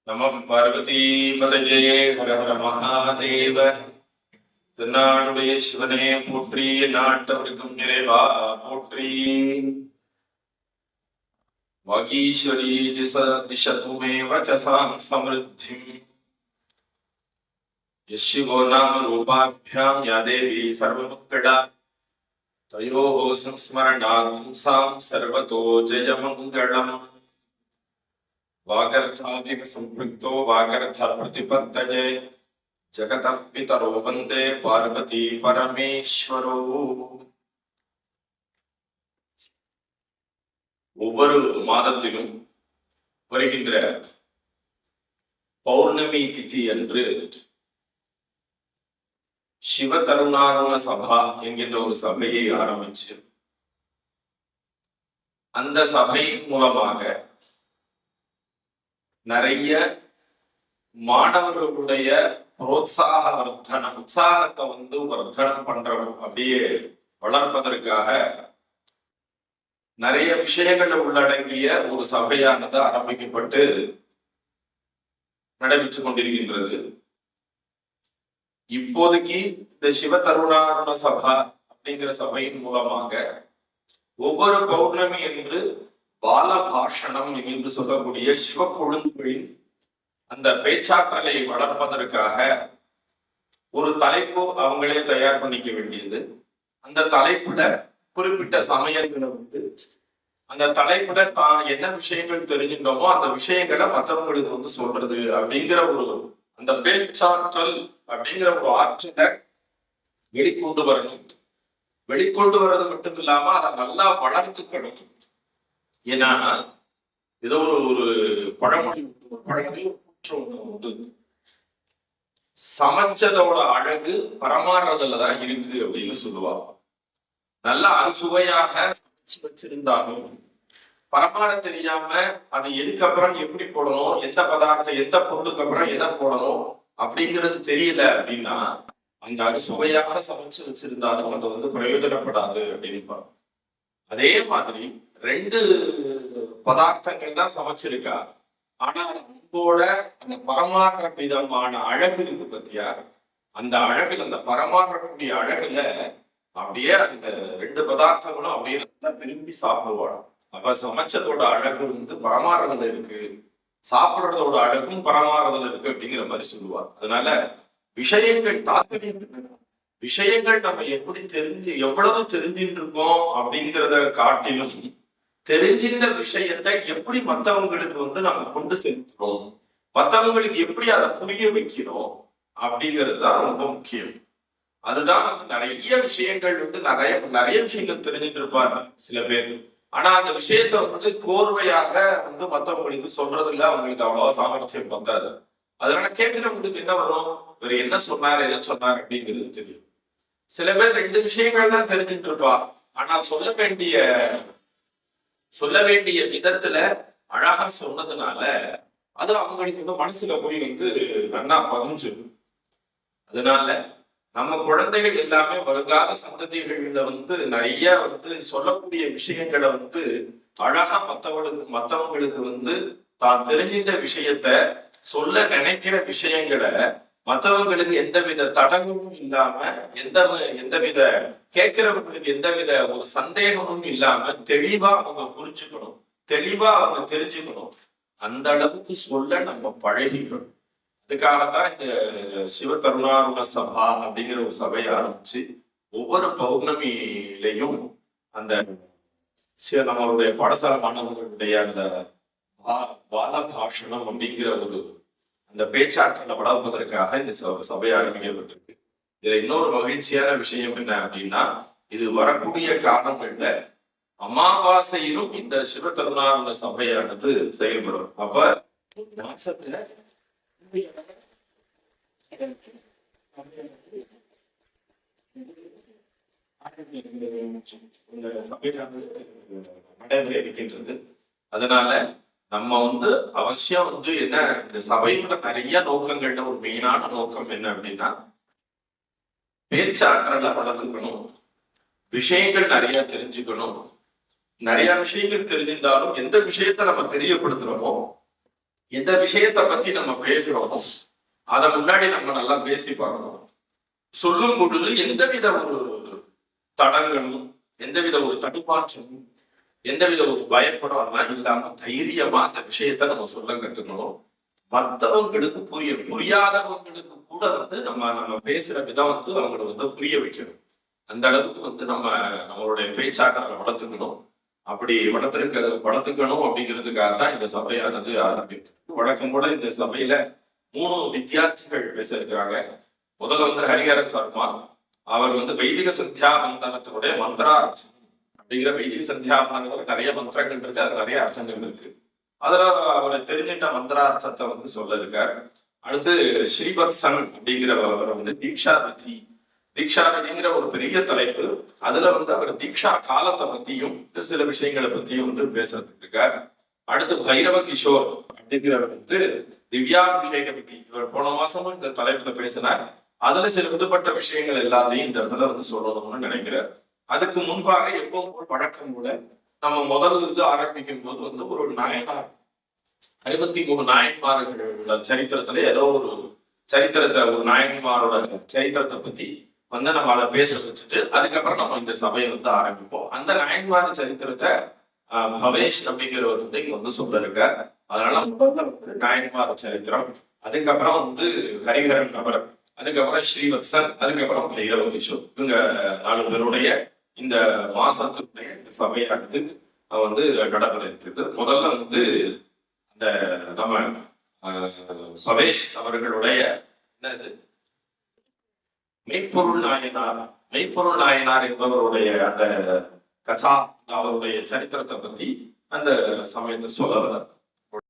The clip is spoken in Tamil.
நம பார்வதி பதஜே ஹர ஹர மகாதேவ. தென்னாடுடைய சிவனே போற்றி, நாட்டவருக்கும் நிறைவா போற்றி. வாகீஸ்வரி திசதுமே வச்சசாம் சமிருத்திம். யஸ்யோ நாம ரூபாभ्याம் யா தேவி சர்வமுத்கடா. தயோः சம்ஸ்மரணாத் பும்சாம் சர்வதோ ஜெயமங்களம். வாகர்த்தாவிவ சம்புக்தோ வாகர்த்த பிரதிபத்தயே. ஜகதः பிதரோ வந்தே பார்வதி பரமேஸ்வரோ. ஒவ்வொரு மாதத்திலும் வருகின்ற பௌர்ணமி திதி அன்று சிவ தருணாருண சபா என்கின்ற ஒரு சபையை ஆரம்பிச்சு அந்த சபை மூலமாக நிறைய மாணவர்களுடைய புரோத்சாக வர்த்தனம், உற்சாகத்தை வர்த்தனம் பண்றோம். அப்படியே வளர்ப்பதற்காக நிறைய விஷயங்களை உள்ளடங்கிய ஒரு சபையானது ஆரம்பிக்கப்பட்டு நடைபெற்றுக் கொண்டிருக்கின்றது. இப்போதைக்கு இந்த சிவ தருணாருண சபா அப்படிங்கிற சபையின் மூலமாக ஒவ்வொரு பௌர்ணமி என்று பாலபாஷணம் என்று சொல்லக்கூடிய சிவ கொழுந்துகளின் அந்த பேச்சாற்றலை வளர்ப்பதற்காக ஒரு தலைப்பு அவங்களே தயார் பண்ணிக்க வேண்டியது. அந்த தலைப்புல குறிப்பிட்ட சமயத்துல அந்த தலைப்புல தான் என்ன விஷயங்கள் தெரிஞ்சின்றோமோ அந்த விஷயங்களை மற்றவங்களுக்கு சொல்றது அப்படிங்கிற ஒரு அந்த பேச்சாற்றல் அப்படிங்கிற ஒரு ஆற்றலை வெளிக்கொண்டு வரணும். வெளிக்கொண்டு வர்றது மட்டும் இல்லாம அதை நல்லா வளர்த்துக்கணும். ஏன்னா ஏதோ ஒரு பழமொழி உண்டு, சமைச்சதோட அழகு பரமாறுறதுலதான் இருக்கு அப்படின்னு சொல்லுவாங்க. நல்லா அறுசுவையாக சமைச்சு வச்சிருந்தாலும் பரமாற தெரியாம அது எதுக்கப்புறம் எப்படி போடணும், எந்த பதார்த்தம் எந்த பொருளுக்கு அப்புறம் எதை போடணும் அப்படிங்கிறது தெரியல அப்படின்னா அந்த அறுசுவையாக சமைச்சு வச்சிருந்தாலும் அது பிரயோஜனப்படாது அப்படின்னு. அதே மாதிரி ரெண்டு பதார்த்தங்கள் தான் சமைச்சிருக்கா, ஆனா அன்போட அந்த பரமாற விதமான அழகு இருக்கு பத்தியா, அந்த அழகுல அந்த பரமாறக்கூடிய அழகுல அப்படியே அந்த ரெண்டு பதார்த்தங்களும் அப்படியே விரும்பி சாப்பிடுவாள். அப்ப சமைச்சதோட அழகு பரமாறுறதுல இருக்கு, சாப்பிடுறதோட அழகும் பரமாறுறதுல இருக்கு அப்படிங்கிற மாதிரி சொல்லுவார். அதனால விஷயங்கள் தாத்பரியம், விஷயங்கள் நம்ம எப்படி எவ்வளவு தெரிஞ்சிட்டு இருக்கோம் அப்படிங்கிறத காட்டிலும் தெரிஞ்சின்ற விஷயத்தை எப்படி மற்றவங்களுக்கு நம்ம கொண்டு செலுத்துறோம், மற்றவங்களுக்கு எப்படி அதை புரிய வைக்கிறோம் அப்படிங்கிறது தான் ரொம்ப முக்கியம். அதுதான் நிறைய விஷயங்கள் நிறைய நிறைய விஷயங்கள் தெரிஞ்சுட்டு இருப்பாங்க சில பேர். ஆனா அந்த விஷயத்த கோர்வையாக மற்றவங்களுக்கு சொல்றதுல அவங்களுக்கு அவ்வளவா சாமர்த்தியம் பத்தாது. அதனால கேட்கிறவங்களுக்கு என்ன வரும், இவர் என்ன சொன்னார் எதை சொன்னார் அப்படிங்கிறது தெரியும். சில பேர் ரெண்டு விஷயங்கள் தான் தெரிஞ்சுட்டு இருப்பா, ஆனா சொல்ல வேண்டிய விதத்துல அழகா சொன்னதுனால அது அவங்களுக்கு மனசுல போய் நல்லா பதிஞ்சிடும். அதனால நம்ம குழந்தைகள் எல்லாமே வருங்கால சந்ததிகள்ல நிறைய சொல்லக்கூடிய விஷயங்களை அழகா மத்தவங்களுக்கு தான் தெரிஞ்சின்ற விஷயத்த சொல்ல நினைக்கிற விஷயங்களை மற்றவங்களுக்கு எந்தவித தடங்களும் இல்லாம எந்தவித கேட்கிறவங்களுக்கு எந்தவித ஒரு சந்தேகமும் இல்லாம தெளிவா அவங்க புரிஞ்சுக்கணும், தெளிவா அவங்க தெரிஞ்சுக்கணும். அந்த அளவுக்கு சொல்ல நம்ம பழகிக்கணும். அதுக்காகத்தான் இந்த சிவ தருணாருண சபா அப்படிங்கிற ஒரு சபையை ஆரம்பிச்சு ஒவ்வொரு பௌர்ணமியிலையும் அந்த நம்மளுடைய பாடசாலை மாணவர்களுடைய அந்த பாலபாஷணம் அப்படிங்கிற ஒரு அந்த பேச்சாற்றலை வளர்ப்பதற்காக இந்த சபையை ஆரம்பிக்கப்பட்டிருக்கு. இதுல இன்னொரு மகிழ்ச்சியான விஷயம் என்ன அப்படின்னா, இது வரக்கூடிய காலங்கள்ல அமாவாசையிலும் இந்த சிவ தருணாருண சபையானது செயல்படும். அப்ப மாசத்துல இந்த சபையானது நடைமுறை இருக்கின்றது. அதனால நம்ம அவசியம் என்ன, இந்த சபையோட நிறைய நோக்கங்கள்ல ஒரு மெயினான நோக்கம் என்ன அப்படின்னா, பேச்சாற்றலை வளர்த்துக்கணும், விஷயங்கள் நிறைய தெரிஞ்சுக்கணும். நிறைய விஷயங்கள் தெரிஞ்சிருந்தாலும் எந்த விஷயத்த நம்ம தெரியப்படுத்துறோமோ எந்த விஷயத்தை பத்தி நம்ம பேசுறோமோ அதை முன்னாடி நம்ம நல்லா பேசி பார்க்கணும். சொல்லும் பொழுது எந்தவித ஒரு தடங்களும், எந்தவித ஒரு தடுமாற்றமும், எந்தவித ஒரு பயப்படாம இல்லாம தைரியமா அந்த விஷயத்த நம்ம சொல்ல கத்துக்கணும். மற்றவங்களுக்கு புரியாதவங்களுக்கு கூட நம்ம பேசுற விதம் அவங்களை புரிய வைக்கணும். அந்த அளவுக்கு நம்மளுடைய பேச்சாற்றலை வளர்த்துக்கணும். அப்படி வளர்த்துக்கணும் அப்படிங்கிறதுக்காக தான் இந்த சபையானது ஆரம்பிக்கும். வழக்கம் கூட இந்த சபையில 3 வித்தியார்த்திகள் பேச இருக்கிறாங்க. முதல்ல ஹரிஹரன் சர்மா, அவர் வைதிக சந்தியாவந்தனத்தினுடைய மந்திரார்த்தம் அப்படிங்கிற வைதிக சந்தியாவந்தனத்துல நிறைய மந்திரங்கள் இருக்கு, அது நிறைய அர்த்தங்கள் இருக்கு. அதுல அவரை தெரிஞ்சிட்ட மந்திரார்த்தத்தை சொல்ல இருக்கார். அடுத்து ஸ்ரீவத்சன் அப்படிங்கிறவர் தீக்ஷாவிதிங்கிற ஒரு பெரிய தலைப்பு. அதுல அவர் தீக்ஷா காலத்தை பத்தியும் சில விஷயங்களை பத்தியும் பேசுறதுக்கு இருக்கார். அடுத்து பைரவ கிஷோர் அப்படிங்கிறவர் திவ்யாபிஷேக விதி. இவர் போன மாசமும் இந்த தலைப்புல பேசினார். அதுல சில விடுபட்ட விஷயங்கள் எல்லாத்தையும் இந்த இடத்துல சொல்லணும்னு நினைக்கிறார். அதுக்கு முன்பாக எப்பவும் வழக்கம் கூட நம்ம முதல் ஆரம்பிக்கும் போது ஒரு நாயனார் 63 நாயன்மார்களோட சரித்திரத்துல ஏதோ ஒரு சரித்திரத்தை, ஒரு நாயன்மாரோட சரித்திரத்தை பத்தி நம்ம அதை பேச வச்சுட்டு அதுக்கப்புறம் நம்ம இந்த சபையை ஆரம்பிப்போம். அந்த நாயன்மார சரித்திரத்தை பவேஷ் அப்படிங்கிறவர் இங்க சொல்ல இருக்கார். அதனால முதல்ல நாயன்மார சரித்திரம், அதுக்கப்புறம் ஹரிஹரன் நபர், அதுக்கப்புறம் ஸ்ரீவத்சன், அதுக்கப்புறம் பைரவ கிஷோர். இவங்க 4 பேருடைய இந்த மாசத்துடைய இந்த சபையானது நடப்பட இருக்குது. முதல்ல அந்த நம்ம பவேஷ் அவர்களுடைய என்னது மெய்ப்பொருள் நாயனார் என்பவருடைய அந்த கதா, அவருடைய சரித்திரத்தை பத்தி அந்த சமயத்தில் சொல்ல வர்றார்.